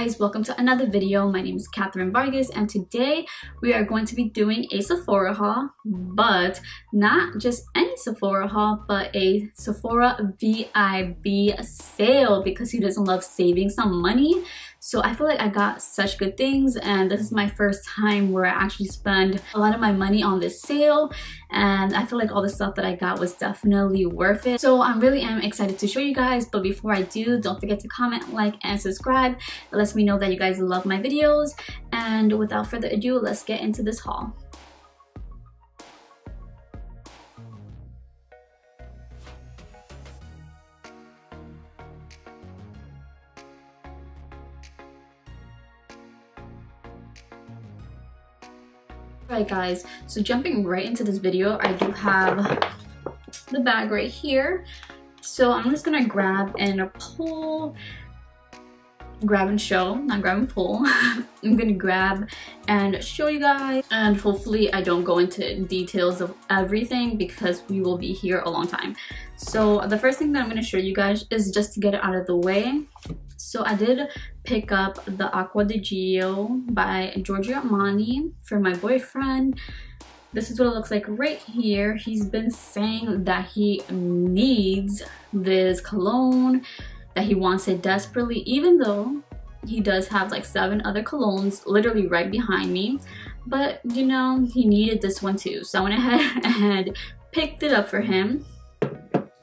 guys, welcome to another video. My name is Katherine Vargas and today we are going to be doing a Sephora haul, but not just any Sephora haul, but a Sephora VIB sale because who doesn't love saving some money? So I feel like I got such good things and this is my first time where I actually spend a lot of my money on this sale, and I feel like all the stuff that I got was definitely worth it. So I really am excited to show you guys, but before I do, don't forget to comment, like, and subscribe. It lets me know that you guys love my videos, and without further ado, let's get into this haul. Alright guys, so jumping right into this video, I do have the bag right here. So I'm just gonna grab and show, not grab and pull. I'm gonna grab and show you guys, and hopefully I don't go into details of everything because we will be here a long time. So the first thing that I'm gonna show you guys is just to get it out of the way. So I did pick up the Acqua di Gio by Giorgio Armani for my boyfriend. This is what it looks like right here. He's been saying that he needs this cologne, that he wants it desperately, even though he does have like 7 other colognes literally right behind me. But you know, he needed this one too. So I went ahead and picked it up for him.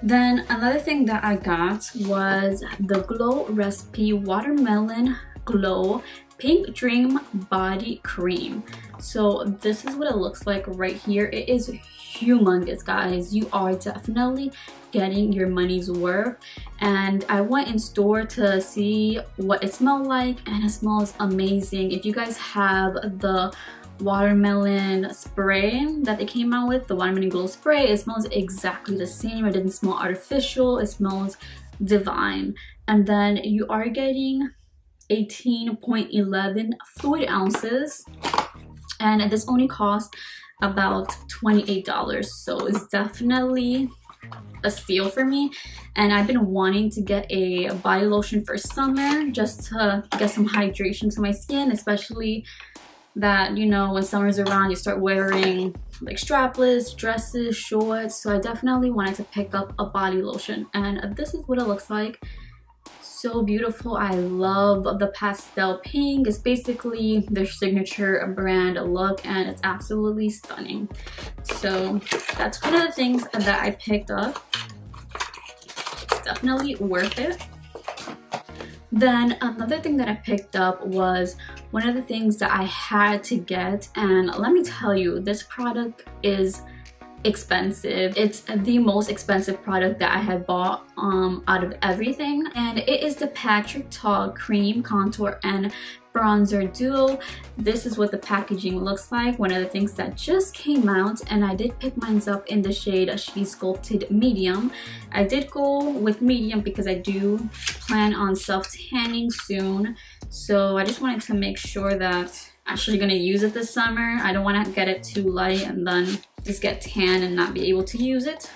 Then another thing that I got was the Glow Recipe Watermelon Glow Pink Dream Body Cream. So this is what it looks like right here. It is humongous, guys. You are definitely getting your money's worth. And I went in store to see what it smelled like, and it smells amazing. If you guys have the watermelon spray that they came out with, the watermelon glow spray, it smells exactly the same. It didn't smell artificial, it smells divine. And then you are getting 18.11 fluid ounces, and this only cost about $28, so it's definitely a steal for me. And I've been wanting to get a body lotion for summer just to get some hydration to my skin, especially that, you know, when summer's around you start wearing like strapless dresses, shorts. So I definitely wanted to pick up a body lotion, and this is what it looks like. So beautiful. I love the pastel pink. It's basically their signature brand look and it's absolutely stunning. So that's one of the things that I picked up. It's definitely worth it. Then another thing that I picked up was one of the things that I had to get, and let me tell you, this product is expensive. It's the most expensive product that I had bought out of everything, and it is the Patrick Ta Cream Contour and Bronzer Duo. This is what the packaging looks like. One of the things that just came out, and I did pick mine up in the shade She Sculpted Medium. I did go with medium because I do plan on self-tanning soon, so I just wanted to make sure that I'm actually gonna use it this summer. I don't want to get it too light and then just get tan and not be able to use it.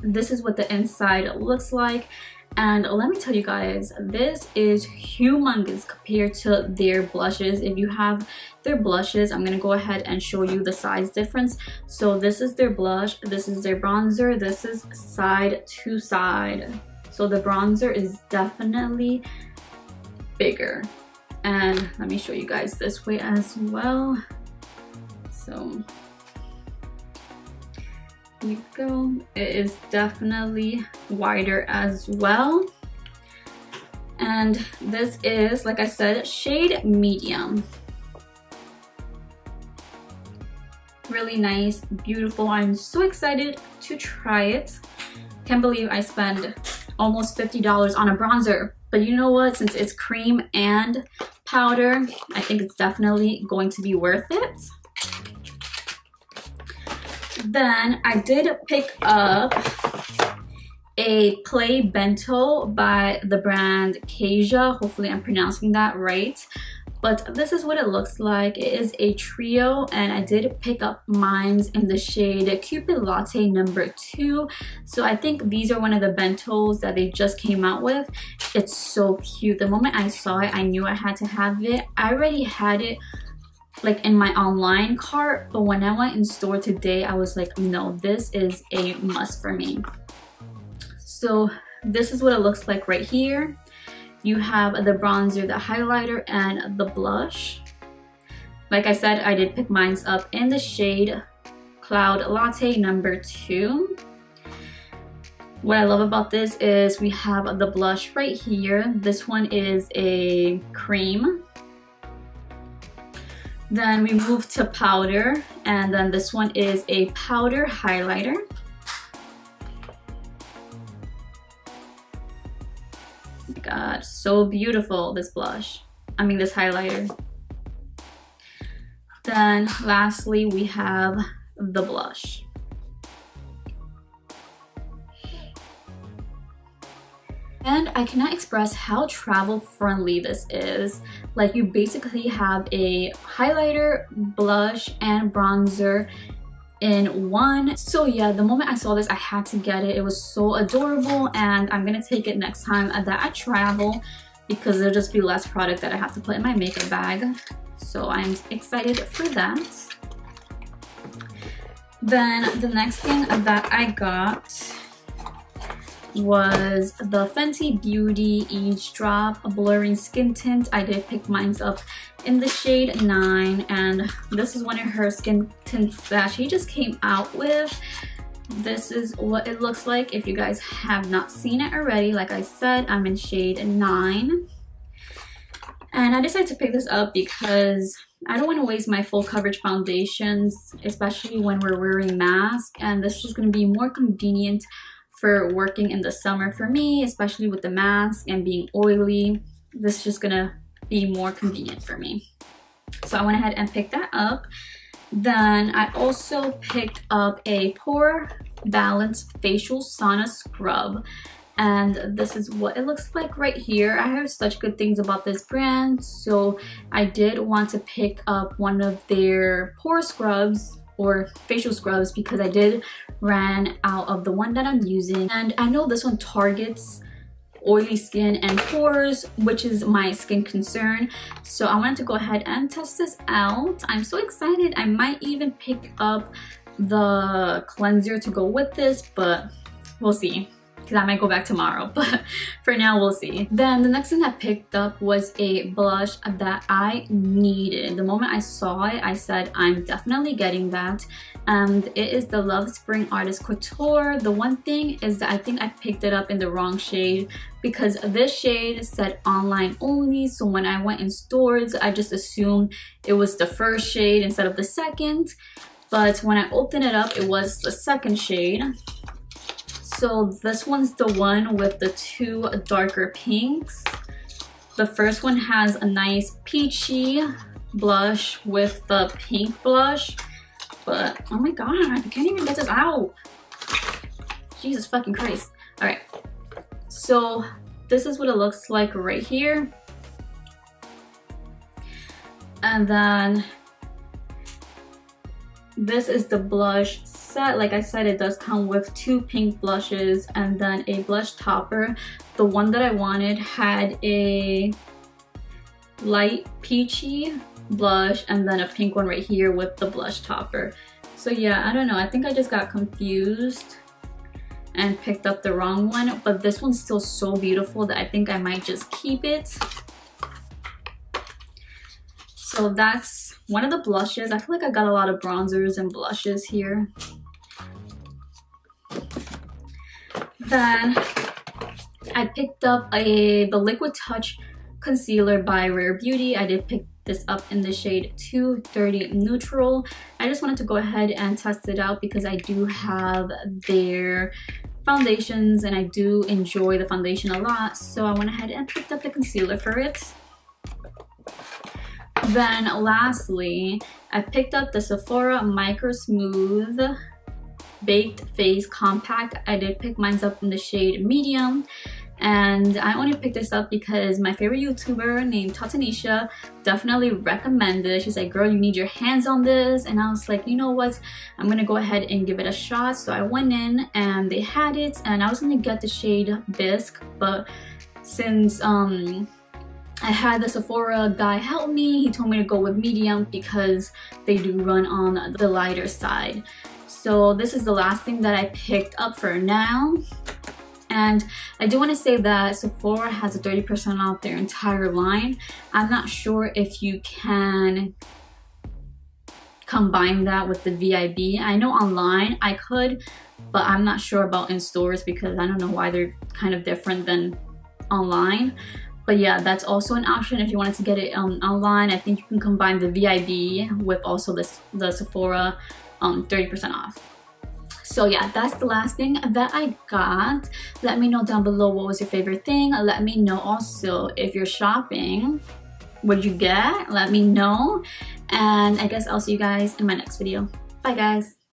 This is what the inside looks like, and let me tell you guys, this is humongous compared to their blushes. If you have their blushes, I'm gonna go ahead and show you the size difference. So this is their blush, this is their bronzer, this is side to side. So the bronzer is definitely bigger, and let me show you guys this way as well. So here you go. It is definitely wider as well, and this is, like I said, shade medium. Really nice, beautiful. I'm so excited to try it. Can't believe I spent almost $50 on a bronzer, but you know what, since it's cream and powder, I think it's definitely going to be worth it. Then I did pick up a play bento by the brand Kaja. Hopefully I'm pronouncing that right. But this is what it looks like. It is a trio, and I did pick up mine in the shade Cupid Latte number 2. So I think these are one of the bentos that they just came out with. It's so cute. The moment I saw it, I knew I had to have it. I already had it like in my online cart, but when I went in store today, I was like, no, this is a must for me. So this is what it looks like right here. You have the bronzer, the highlighter, and the blush. Like I said, I did pick mine up in the shade Cloud Latte number 2. What I love about this is we have the blush right here. This one is a cream. Then we move to powder, and then this one is a powder highlighter. Oh my god, so beautiful, this blush. I mean, this highlighter. Then lastly, we have the blush. And I cannot express how travel friendly this is. Like, you basically have a highlighter, blush, and bronzer in one. So yeah, the moment I saw this, I had to get it. It was so adorable, and I'm gonna take it next time that I travel because there'll just be less product that I have to put in my makeup bag. So I'm excited for that. Then the next thing that I got was the Fenty Beauty Eavesdrop Blurring Skin Tint. I did pick mine up in the shade 9, and this is one of her skin tints that she just came out with. This is what it looks like if you guys have not seen it already. Like I said, I'm in shade 9. And I decided to pick this up because I don't want to waste my full coverage foundations, especially when we're wearing masks, and this is just going to be more convenient for working in the summer for me, especially with the mask and being oily. This is just gonna be more convenient for me. So I went ahead and picked that up. Then I also picked up a Pore Balance Facial Sauna Scrub. And this is what it looks like right here. I heard such good things about this brand, so I did want to pick up one of their pore scrubs or facial scrubs because I did ran out of the one that I'm using, and I know this one targets oily skin and pores, which is my skin concern. So I wanted to go ahead and test this out. I'm so excited. I might even pick up the cleanser to go with this, but we'll see, because I might go back tomorrow, but for now we'll see. Then the next thing I picked up was a blush that I needed. The moment I saw it, I said I'm definitely getting that, and it is the Love Spring Artist Couture. The one thing is that I think I picked it up in the wrong shade because this shade said online only, so when I went in stores, I just assumed it was the first shade instead of the second, but when I opened it up, it was the second shade. So this one's the one with the two darker pinks. The first one has a nice peachy blush with the pink blush. But oh my god, I can't even get this out. Jesus fucking Christ. Alright, so this is what it looks like right here. And then this is the blush set. Like I said, it does come with two pink blushes and then a blush topper. The one that I wanted had a light peachy blush and then a pink one right here with the blush topper. So yeah, I don't know, I think I just got confused and picked up the wrong one, but this one's still so beautiful that I think I might just keep it. So that's one of the blushes. I feel like I got a lot of bronzers and blushes here. Then I picked up the Liquid Touch Concealer by Rare Beauty. I did pick this up in the shade 230 Neutral. I just wanted to go ahead and test it out because I do have their foundations and I do enjoy the foundation a lot. So I went ahead and picked up the concealer for it. Then lastly, I picked up the Sephora Micro Smooth Baked Face Compact. I did pick mine up in the shade medium, and I only picked this up because my favorite YouTuber named Tatanisha definitely recommended it. She's like, girl, you need your hands on this, and I was like, you know what, I'm gonna go ahead and give it a shot. So I went in and they had it, and I was gonna get the shade Bisque, but since I had the Sephora guy help me, he told me to go with medium because they do run on the lighter side. So this is the last thing that I picked up for now. And I do want to say that Sephora has a 30% off their entire line. I'm not sure if you can combine that with the VIB. I know online I could, but I'm not sure about in stores because I don't know why they're kind of different than online. But yeah, that's also an option if you wanted to get it online. I think you can combine the VIB with also the Sephora 30% off. So yeah, that's the last thing that I got. Let me know down below what was your favorite thing. Let me know also if you're shopping, what'd you get? Let me know. And I guess I'll see you guys in my next video. Bye guys.